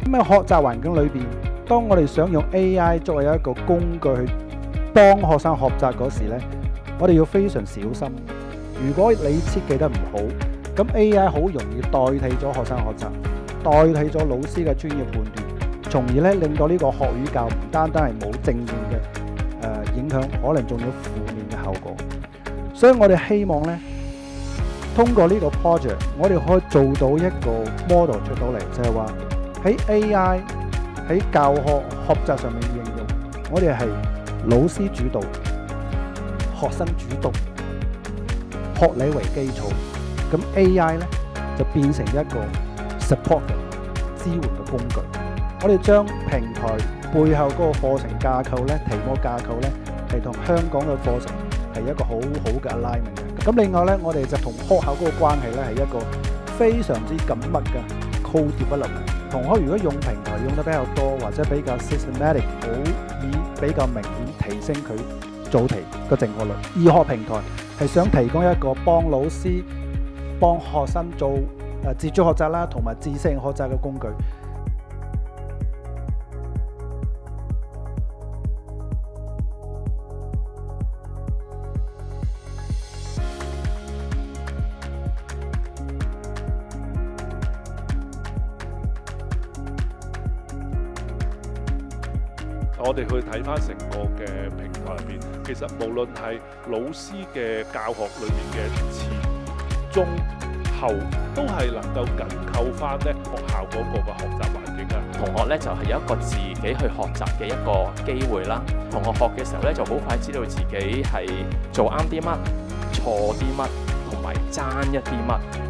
咁喺學習環境裏邊，當我哋想用 AI 作為一個工具去幫學生學習嗰時呢，我哋要非常小心。如果你設計得唔好，咁 AI 好容易代替咗學生學習，代替咗老師嘅專業判斷，從而咧令到呢個學與教唔單單係冇正面嘅影響，可能仲有負面嘅後果。所以我哋希望咧，通過呢個 project， 我哋可以做到一個 model 出到嚟，就係話喺 AI 喺教學學習上面應用，我哋係老師主導，學生主導，學理為基礎。咁 AI 咧就變成一個 support 嘅支援嘅工具。我哋將平台背後嗰個課程架構咧、題目架構咧，係同香港嘅課程係一個好好嘅 alignment 嘅。咁另外咧，我哋就同學校嗰個關係咧係一個非常之緊密嘅 co-development。同學如果用平台用得比較多，或者比較 systematic， 好以比較明顯提升佢做題個正確率。易學平台係想提供一個幫老師、幫學生做自主學習啦，同埋知識學習嘅工具。我哋去睇翻成個嘅平台入邊，其實無論係老師嘅教學裏面嘅前、中、後，都係能夠緊扣翻咧學校嗰個嘅學習環境啊。同學咧就係有一個自己去學習嘅一個機會啦。同學學嘅時候咧，就好快知道自己係做啱啲乜、錯啲乜，同埋爭一啲乜。